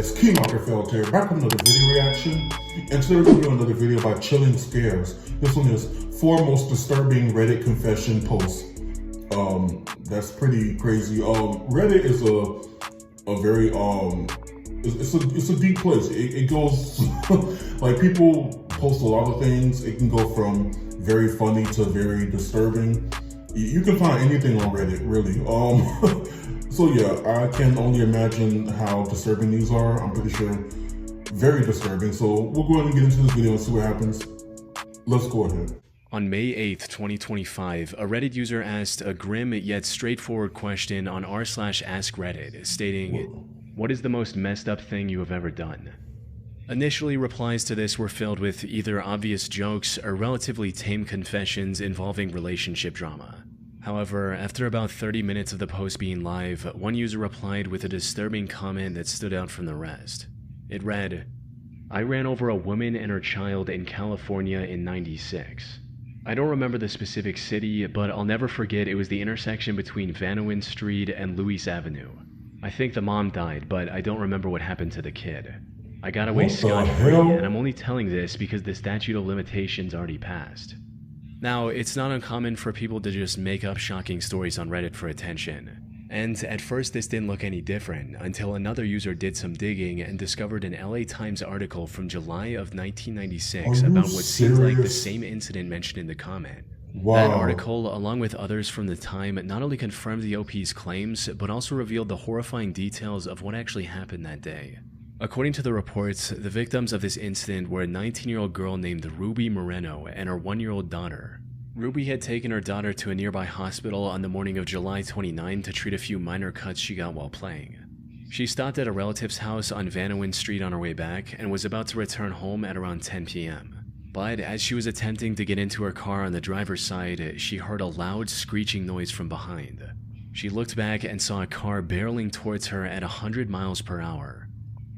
guys, King Lagerfeld here, back with another video reaction. And today we're going to do another video about chilling scares. This one is 4 most disturbing Reddit confession posts. That's pretty crazy. Reddit is a very it's a deep place. It goes like people post a lot of things. It can go from very funny to very disturbing. You can find anything on Reddit, really. So yeah, I can only imagine how disturbing these are. I'm pretty sure very disturbing. So we'll go ahead and get into this video and see what happens. Let's go ahead. On May 8th, 2025, a Reddit user asked a grim yet straightforward question on r/AskReddit, stating, "What is the most messed up thing you have ever done?" Initially, replies to this were filled with either obvious jokes or relatively tame confessions involving relationship drama. However, after about 30 minutes of the post being live, one user replied with a disturbing comment that stood out from the rest. It read, "I ran over a woman and her child in California in '96. I don't remember the specific city, but I'll never forget it was the intersection between Vanowin Street and Louis Avenue. I think the mom died, but I don't remember what happened to the kid. I got away scot-free, and I'm only telling this because the statute of limitations already passed." Now, it's not uncommon for people to just make up shocking stories on Reddit for attention. And at first this didn't look any different, until another user did some digging and discovered an LA Times article from July of 1996 about what seemed like the same incident mentioned in the comment. Wow. That article, along with others from the time, not only confirmed the OP's claims, but also revealed the horrifying details of what actually happened that day. According to the reports, the victims of this incident were a 19-year-old girl named Ruby Moreno and her 1-year-old daughter. Ruby had taken her daughter to a nearby hospital on the morning of July 29 to treat a few minor cuts she got while playing. She stopped at a relative's house on Vanowin Street on her way back and was about to return home at around 10 p.m. But as she was attempting to get into her car on the driver's side, she heard a loud screeching noise from behind. She looked back and saw a car barreling towards her at 100 miles per hour.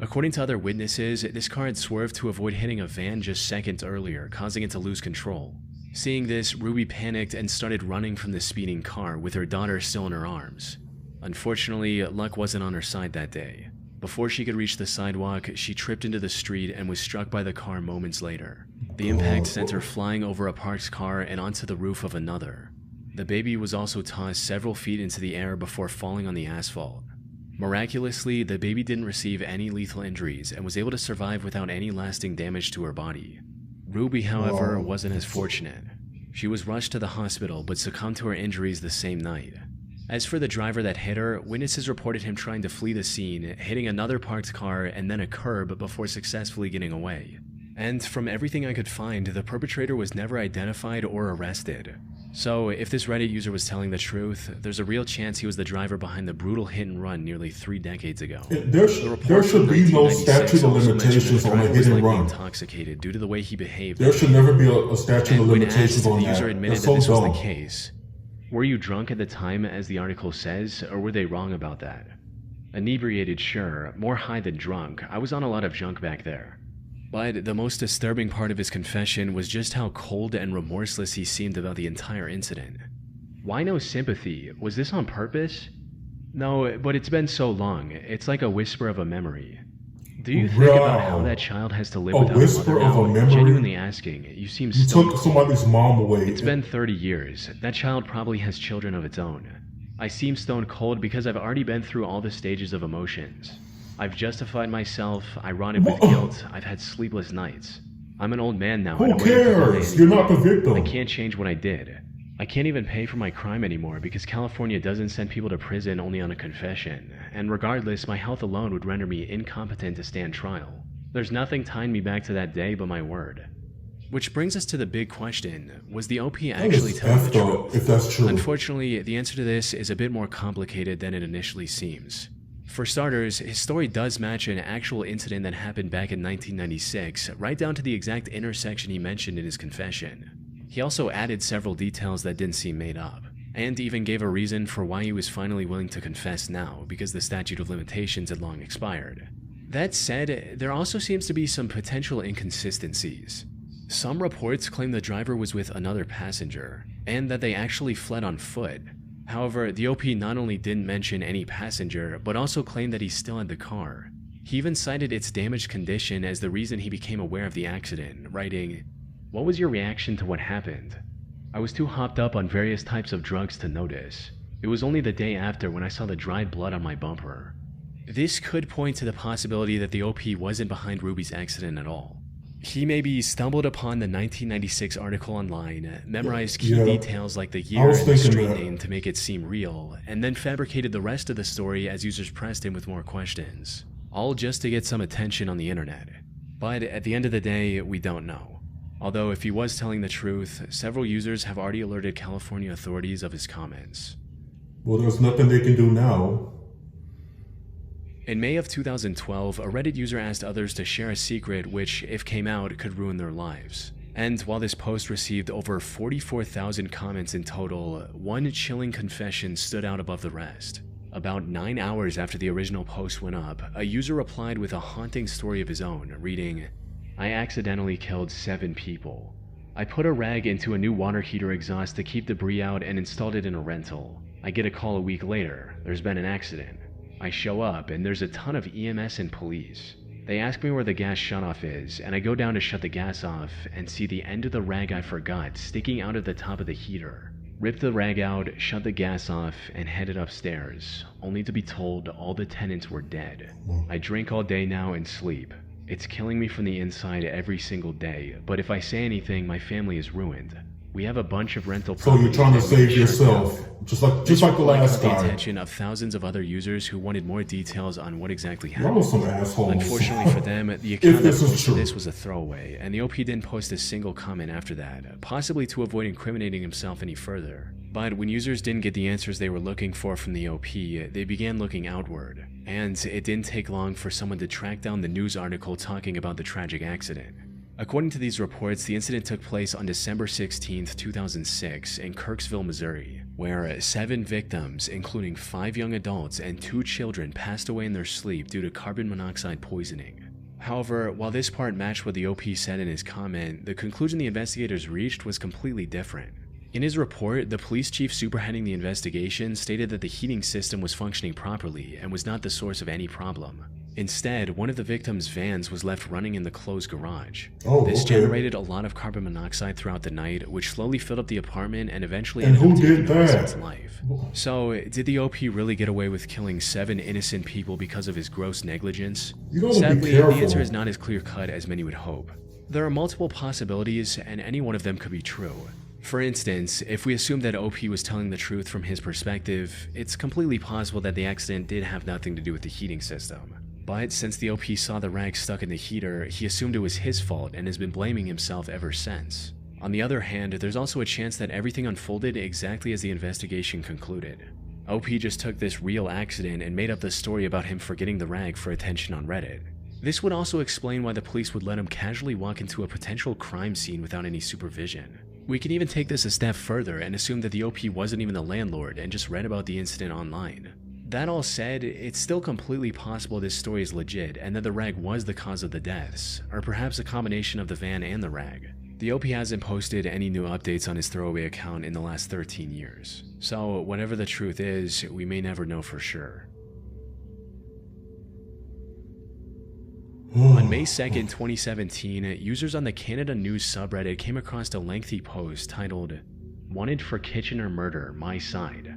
According to other witnesses, this car had swerved to avoid hitting a van just seconds earlier, causing it to lose control. Seeing this, Ruby panicked and started running from the speeding car with her daughter still in her arms. Unfortunately, luck wasn't on her side that day. Before she could reach the sidewalk, she tripped into the street and was struck by the car moments later. The impact sent her flying over a parked car and onto the roof of another. The baby was also tossed several feet into the air before falling on the asphalt. Miraculously, the baby didn't receive any lethal injuries and was able to survive without any lasting damage to her body. Ruby, however, wasn't as fortunate. She was rushed to the hospital but succumbed to her injuries the same night. As for the driver that hit her, witnesses reported him trying to flee the scene, hitting another parked car and then a curb before successfully getting away. And from everything I could find, the perpetrator was never identified or arrested. So, if this Reddit user was telling the truth, there's a real chance he was the driver behind the brutal hit and run nearly 3 decades ago. There should be no statute of limitations on a hit and run. Intoxicated due to the way he behaved. There should never be a statute of limitations on that. The user admitted that this was the case. Were you drunk at the time, as the article says, or were they wrong about that? Inebriated, sure. More high than drunk. I was on a lot of junk back there. But the most disturbing part of his confession was just how cold and remorseless he seemed about the entire incident. Why no sympathy? Was this on purpose? No, but it's been so long. It's like a whisper of a memory. Do you think about how that child has to live without a mother now? A memory? Genuinely asking, you seem so... You took somebody's mom away. It's been 30 years. That child probably has children of its own. I seem stone cold because I've already been through all the stages of emotions. I've justified myself, I rotted with guilt, I've had sleepless nights. I'm an old man now. Who cares? You're not the victim. I can't change what I did. I can't even pay for my crime anymore because California doesn't send people to prison only on a confession. And regardless, my health alone would render me incompetent to stand trial. There's nothing tying me back to that day but my word. Which brings us to the big question, was the OP actually telling the truth? If that's true. Unfortunately, the answer to this is a bit more complicated than it initially seems. For starters, his story does match an actual incident that happened back in 1996, right down to the exact intersection he mentioned in his confession. He also added several details that didn't seem made up, and even gave a reason for why he was finally willing to confess now, because the statute of limitations had long expired. That said, there also seems to be some potential inconsistencies. Some reports claim the driver was with another passenger, and that they actually fled on foot. However, the OP not only didn't mention any passenger, but also claimed that he still had the car. He even cited its damaged condition as the reason he became aware of the accident, writing, "What was your reaction to what happened? I was too hopped up on various types of drugs to notice. It was only the day after when I saw the dried blood on my bumper." This could point to the possibility that the OP wasn't behind Ruby's accident at all. He maybe stumbled upon the 1996 article online, memorized key details like the year and the street name to make it seem real, and then fabricated the rest of the story as users pressed him with more questions, all just to get some attention on the internet. But at the end of the day, we don't know. Although if he was telling the truth, several users have already alerted California authorities of his comments. Well, there's nothing they can do now. In May of 2012, a Reddit user asked others to share a secret which, if came out, could ruin their lives. And while this post received over 44,000 comments in total, one chilling confession stood out above the rest. About 9 hours after the original post went up, a user replied with a haunting story of his own, reading, "I accidentally killed 7 people. I put a rag into a new water heater exhaust to keep debris out and installed it in a rental. I get a call a week later, there's been an accident. I show up and there's a ton of EMS and police. They ask me where the gas shutoff is, and I go down to shut the gas off and see the end of the rag I forgot sticking out of the top of the heater. Rip the rag out, shut the gas off, and headed upstairs, only to be told all the tenants were dead. I drink all day now and sleep. It's killing me from the inside every single day, but if I say anything, my family is ruined. We have a bunch of rental properties." So you're trying to save yourself, just like the last guy. guy. The attention of thousands of other users who wanted more details on what exactly Y'all happened. some assholes. Unfortunately for them, the account that posted this was a throwaway, and the OP didn't post a single comment after that, possibly to avoid incriminating himself any further. But when users didn't get the answers they were looking for from the OP, they began looking outward, and it didn't take long for someone to track down the news article talking about the tragic accident. According to these reports, the incident took place on December 16, 2006 in Kirksville, Missouri, where 7 victims, including 5 young adults and 2 children, passed away in their sleep due to carbon monoxide poisoning. However, while this part matched what the OP said in his comment, the conclusion the investigators reached was completely different. In his report, the police chief spearheading the investigation stated that the heating system was functioning properly and was not the source of any problem. Instead, one of the victims' vans was left running in the closed garage. This generated a lot of carbon monoxide throughout the night, which slowly filled up the apartment and eventually ended up taking the person's life. So, did the OP really get away with killing 7 innocent people because of his gross negligence? Sadly, the answer is not as clear-cut as many would hope. There are multiple possibilities, and any one of them could be true. For instance, if we assume that OP was telling the truth from his perspective, it's completely possible that the accident did have nothing to do with the heating system. But since the OP saw the rag stuck in the heater, he assumed it was his fault and has been blaming himself ever since. On the other hand, there's also a chance that everything unfolded exactly as the investigation concluded. OP just took this real accident and made up the story about him forgetting the rag for attention on Reddit. This would also explain why the police would let him casually walk into a potential crime scene without any supervision. We can even take this a step further and assume that the OP wasn't even the landlord and just read about the incident online. That all said, it's still completely possible this story is legit and that the rag was the cause of the deaths, or perhaps a combination of the van and the rag. The OP hasn't posted any new updates on his throwaway account in the last 13 years, so whatever the truth is, we may never know for sure. On May 2nd, 2017, users on the Canada News subreddit came across a lengthy post titled, "Wanted for Kitchener Murder, My Side."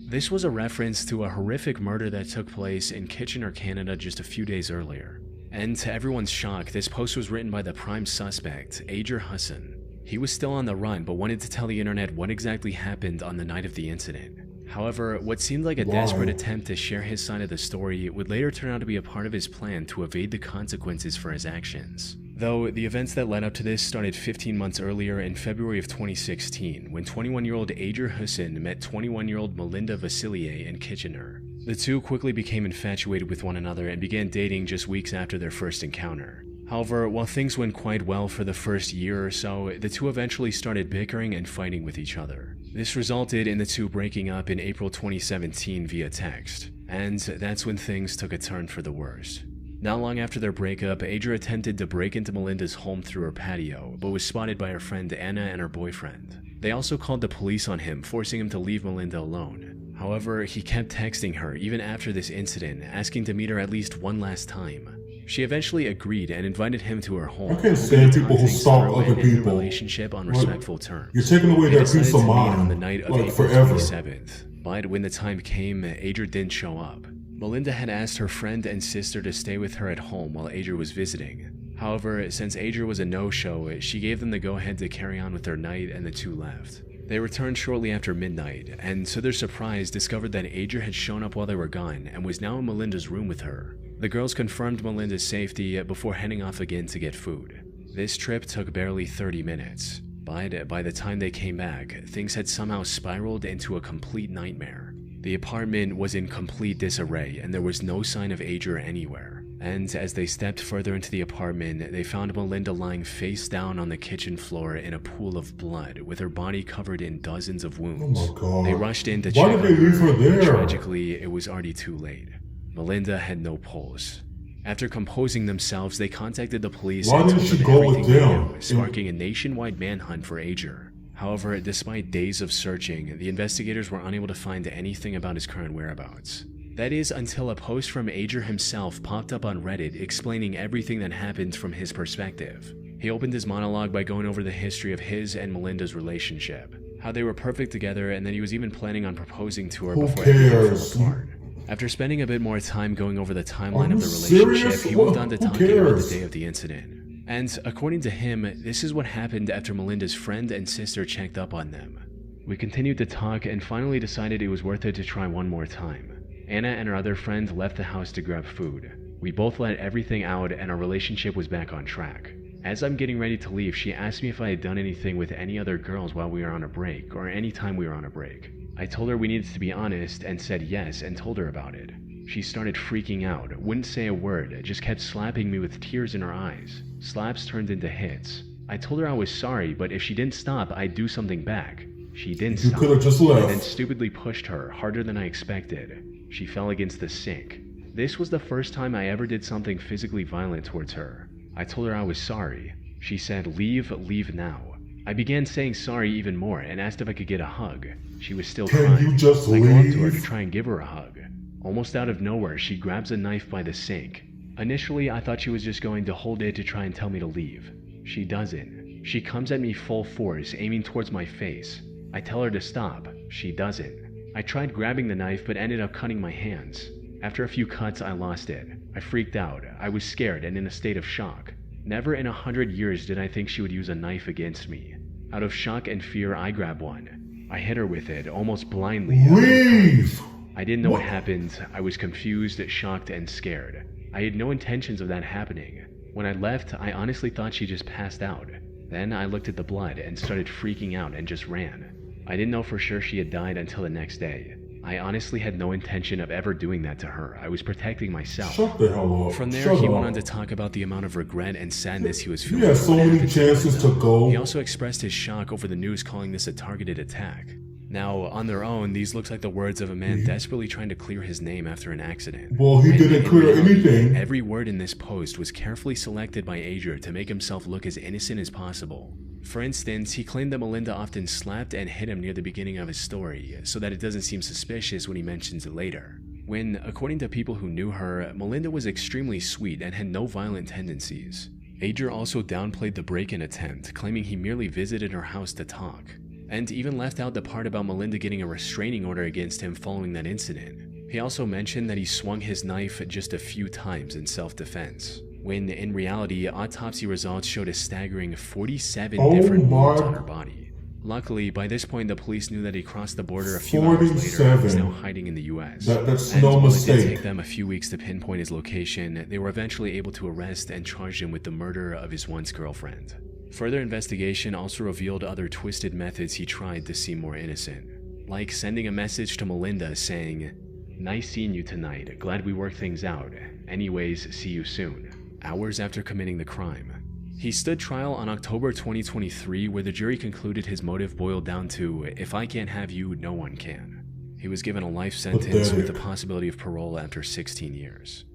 This was a reference to a horrific murder that took place in Kitchener, Canada just a few days earlier. And to everyone's shock, this post was written by the prime suspect, Ager Hussein. He was still on the run but wanted to tell the internet what exactly happened on the night of the incident. However, what seemed like a desperate attempt to share his side of the story would later turn out to be a part of his plan to evade the consequences for his actions. Though the events that led up to this started 15 months earlier in February of 2016, when 21-year-old Ager Hussein met 21-year-old Melinda Vasilier in Kitchener. The two quickly became infatuated with one another and began dating just weeks after their first encounter. However, while things went quite well for the first year or so, the two eventually started bickering and fighting with each other. This resulted in the two breaking up in April 2017 via text, and that's when things took a turn for the worst. Not long after their breakup, Ager attempted to break into Melinda's home through her patio, but was spotted by her friend Anna and her boyfriend. They also called the police on him, forcing him to leave Melinda alone. However, he kept texting her even after this incident, asking to meet her at least one last time. She eventually agreed and invited him to her home. I can't stand people who stalk through other and end the people. relationship on respectful terms. You're taking away They their decided peace of to meet on the mind, night of like April forever. 27th, but when the time came, Adrian didn't show up. Melinda had asked her friend and sister to stay with her at home while Adrian was visiting. However, since Adrian was a no-show, she gave them the go-ahead to carry on with their night, and the two left. They returned shortly after midnight, and to their surprise discovered that Adrian had shown up while they were gone and was now in Melinda's room with her. The girls confirmed Melinda's safety before heading off again to get food. This trip took barely 30 minutes, but by the time they came back, things had somehow spiraled into a complete nightmare. The apartment was in complete disarray and there was no sign of Adrian anywhere. And as they stepped further into the apartment, they found Melinda lying face down on the kitchen floor in a pool of blood with her body covered in dozens of wounds. Oh my God. They rushed in to Why check did they leave her and there? tragically, it was already too late. Melinda had no pulse. After composing themselves, they contacted the police Why and didn't told she them go with everything they them? knew, sparking a nationwide manhunt for Adrian. However, despite days of searching, the investigators were unable to find anything about his current whereabouts. That is, until a post from Adrian himself popped up on Reddit explaining everything that happened from his perspective. He opened his monologue by going over the history of his and Melinda's relationship, how they were perfect together, and that he was even planning on proposing to her Who before everything cares? fell apart. After spending a bit more time going over the timeline Are of the you relationship, serious? he moved on to Who talking about the cares? day of the incident. And according to him, this is what happened after Melinda's friend and sister checked up on them. We continued to talk and finally decided it was worth it to try one more time. Anna and her other friend left the house to grab food. We both let everything out and our relationship was back on track. As I'm getting ready to leave, she asked me if I had done anything with any other girls while we were on a break or any time we were on a break. I told her we needed to be honest and said yes and told her about it. She started freaking out, wouldn't say a word, just kept slapping me with tears in her eyes. Slaps turned into hits. I told her I was sorry, but if she didn't stop, I'd do something back. She didn't You stop. could have just I left. then stupidly pushed her, harder than I expected. She fell against the sink. This was the first time I ever did something physically violent towards her. I told her I was sorry. She said, leave now. I began saying sorry even more and asked if I could get a hug. She was still Can crying. you just I go up to her to leave? try and give her a hug. Almost out of nowhere, she grabs a knife by the sink. Initially, I thought she was just going to hold it to try and tell me to leave. She doesn't. She comes at me full force, aiming towards my face. I tell her to stop. She doesn't. I tried grabbing the knife but ended up cutting my hands. After a few cuts, I lost it. I freaked out. I was scared and in a state of shock. Never in 100 years did I think she would use a knife against me. Out of shock and fear, I grab one. I hit her with it, almost blindly. Leave! I didn't know what What? happened. I was confused, shocked, and scared. I had no intentions of that happening. When I left, I honestly thought she just passed out. Then I looked at the blood and started freaking out and just ran. I didn't know for sure she had died until the next day. I honestly had no intention of ever doing that to her. I was protecting myself. Shut the hell up. From there, Shut he up. went on to talk about the amount of regret and sadness he was You feeling. had for so what many happened chances to Melinda. go. He also expressed his shock over the news calling this a targeted attack. Now, on their own, these look like the words of a man desperately trying to clear his name after an accident. Well, he When didn't in clear reality, anything. Every word in this post was carefully selected by Adrian to make himself look as innocent as possible. For instance, he claimed that Melinda often slapped and hit him near the beginning of his story, so that it doesn't seem suspicious when he mentions it later. When, according to people who knew her, Melinda was extremely sweet and had no violent tendencies. Adrian also downplayed the break-in attempt, claiming he merely visited her house to talk, and even left out the part about Melinda getting a restraining order against him following that incident. He also mentioned that he swung his knife just a few times in self-defense, when in reality, autopsy results showed a staggering 47 Oh different wounds my- on her body. Luckily, by this point, the police knew that he crossed the border a few hours later and was 47. now hiding in the US. That's And no while it did mistake. take them a few weeks to pinpoint his location, they were eventually able to arrest and charge him with the murder of his once girlfriend. Further investigation also revealed other twisted methods he tried to seem more innocent, like sending a message to Melinda saying, "Nice seeing you tonight, glad we worked things out. Anyways, see you soon," hours after committing the crime. He stood trial on October 2023, where the jury concluded his motive boiled down to, "If I can't have you, no one can." He was given a life sentence with the Pathetic. possibility of parole after 16 years.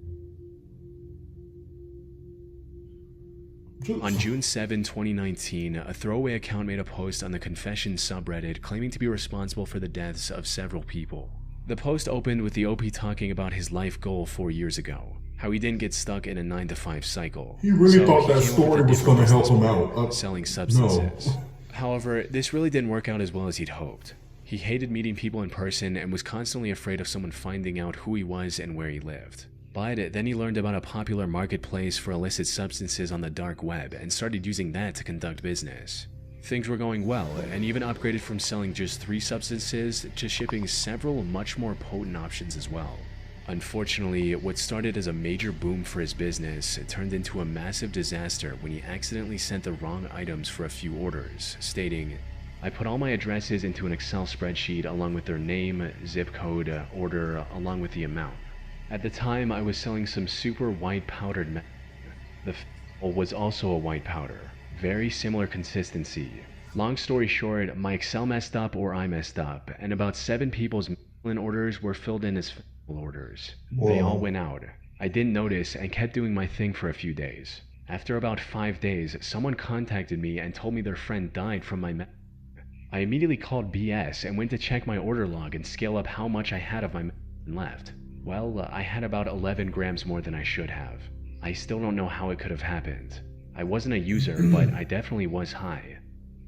On June 7, 2019, a throwaway account made a post on the Confession subreddit claiming to be responsible for the deaths of several people. The post opened with the OP talking about his life goal 4 years ago, how he didn't get stuck in a 9-to-5 cycle. He really So thought he that came up story with a was different going to help business him model, out. selling substances. No. However, this really didn't work out as well as he'd hoped. He hated meeting people in person and was constantly afraid of someone finding out who he was and where he lived. But then he learned about a popular marketplace for illicit substances on the dark web and started using that to conduct business. Things were going well, and even upgraded from selling just 3 substances to shipping several much more potent options as well. Unfortunately, what started as a major boom for his business turned into a massive disaster when he accidentally sent the wrong items for a few orders, stating, "I put all my addresses into an Excel spreadsheet along with their name, zip code, order, along with the amount. At the time, I was selling some super white powdered meth. The f***le was also a white powder. Very similar consistency. Long story short, my Excel messed up or I messed up, and about 7 people's orders were filled in as orders. They all went out. I didn't notice and kept doing my thing for a few days. After about 5 days, someone contacted me and told me their friend died from my meth. I immediately called BS and went to check my order log and scale up how much I had of my meth left. Well, I had about 11 grams more than I should have. I still don't know how it could have happened. I wasn't a user, but I definitely was high."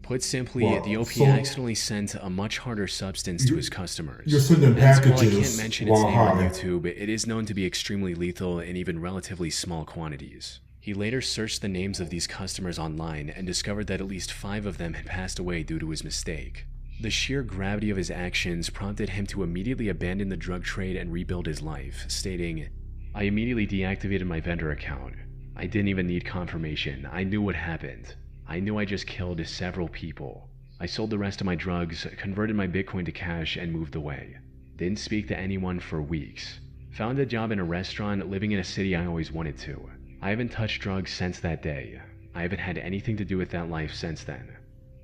Put simply, the OP accidentally sent a much harder substance to his customers. You're sending And while I packages can't mention its while name on high. YouTube, it is known to be extremely lethal in even relatively small quantities. He later searched the names of these customers online and discovered that at least 5 of them had passed away due to his mistake. The sheer gravity of his actions prompted him to immediately abandon the drug trade and rebuild his life, stating, "I immediately deactivated my vendor account. I didn't even need confirmation. I knew what happened. I knew I just killed several people. I sold the rest of my drugs, converted my Bitcoin to cash, and moved away. Didn't speak to anyone for weeks. Found a job in a restaurant, living in a city I always wanted to. I haven't touched drugs since that day. I haven't had anything to do with that life since then."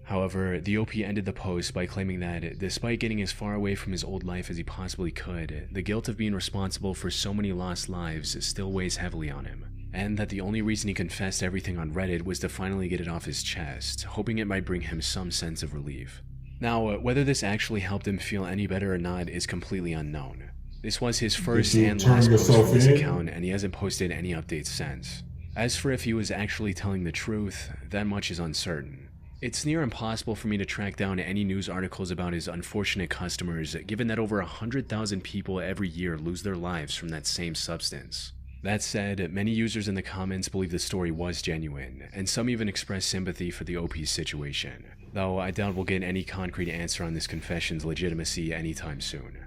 However, the OP ended the post by claiming that, despite getting as far away from his old life as he possibly could, the guilt of being responsible for so many lost lives still weighs heavily on him, and that the only reason he confessed everything on Reddit was to finally get it off his chest, hoping it might bring him some sense of relief. Now, whether this actually helped him feel any better or not is completely unknown. This was his first and last post on his account, and he hasn't posted any updates since. As for if he was actually telling the truth, that much is uncertain. It's near impossible for me to track down any news articles about his unfortunate customers, given that over 100,000 people every year lose their lives from that same substance. That said, many users in the comments believe the story was genuine, and some even express sympathy for the OP's situation, though I doubt we'll get any concrete answer on this confession's legitimacy anytime soon.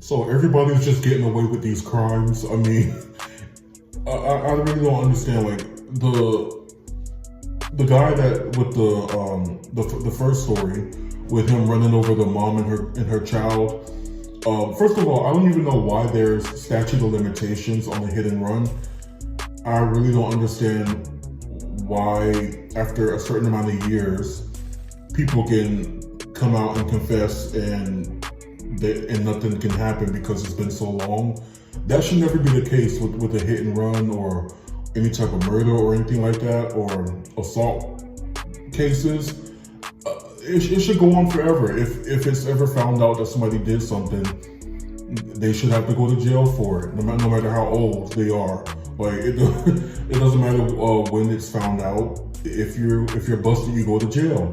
So everybody's just getting away with these crimes. I mean, I really don't understand. Like the guy that with the first story with him running over the mom and her child. First of all, I don't even know why there's statute of limitations on the hit and run. I really don't understand why, after a certain amount of years, people can come out and confess and nothing can happen because it's been so long. That should never be the case with a hit and run or any type of murder or anything like that, or assault cases. It should go on forever. If it's ever found out that somebody did something, they should have to go to jail for it, no matter how old they are. Like it doesn't matter when it's found out. If you're busted, you go to jail.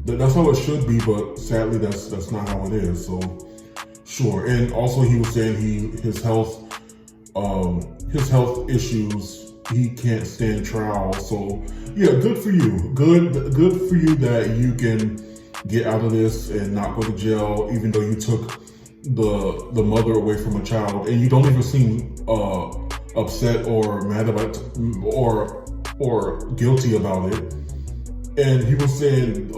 That's how it should be, but sadly, that's not how it is. So sure. And also, he was saying his health issues. He can't stand trial. So yeah, good for you. Good for you that you can get out of this and not go to jail, even though you took the mother away from a child, and you don't even seem upset or mad about or guilty about it. And he was saying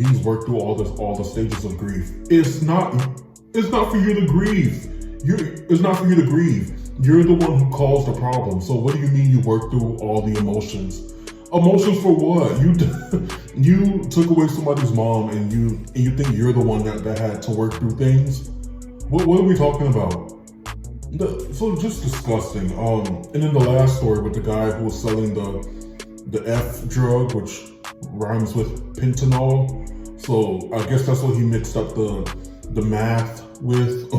he's worked through all the stages of grief. It's not for you to grieve. It's not for you to grieve. You're the one who caused the problem. So what do you mean you worked through all the emotions? Emotions for what? You took away somebody's mom, and you think you're the one that had to work through things? What are we talking about? So just disgusting. And then the last story with the guy who was selling the F drug, which rhymes with pentanol. So I guess that's what he mixed up the math with.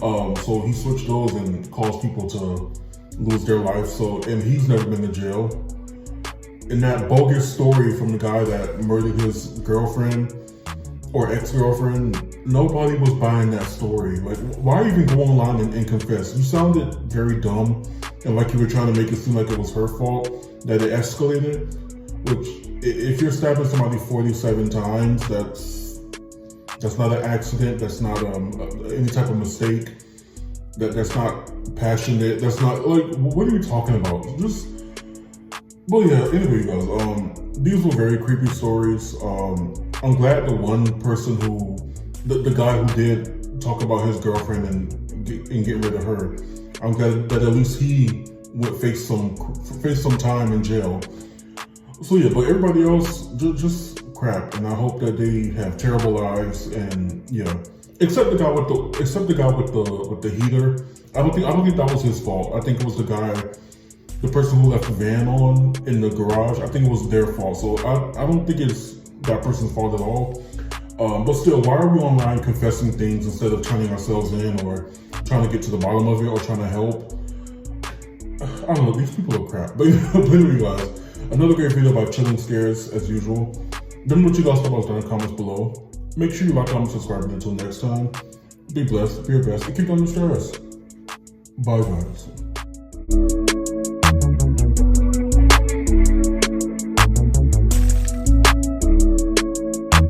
So he switched those and caused people to lose their life. So, and he's never been to jail. And that bogus story from the guy that murdered his girlfriend or ex-girlfriend, nobody was buying that story. Like, why even go online and confess? You sounded very dumb and like you were trying to make it seem like it was her fault that it escalated. Which, if you're stabbing somebody 47 times, that's not an accident. That's not any type of mistake. That's not passionate. That's not like, what are you talking about? But yeah. Anyway, guys, these were very creepy stories. I'm glad the one person the guy who did talk about his girlfriend and get rid of her, I'm glad that at least he would face some time in jail. So yeah, but everybody else just crap, and I hope that they have terrible lives. And yeah, except the guy with the heater. I don't think that was his fault. I think it was the person who left the van on in the garage. I think it was their fault. So I don't think it's that person's fault at all. But still, why are we online confessing things instead of turning ourselves in or trying to get to the bottom of it or trying to help? I don't know, these people are crap. But anyway, guys, another great video about chilling scares as usual. Let me know what you guys thought about in the comments below. Make sure you like, comment, subscribe, and until next time, be blessed, be your best, and keep on the stairs. Bye, guys.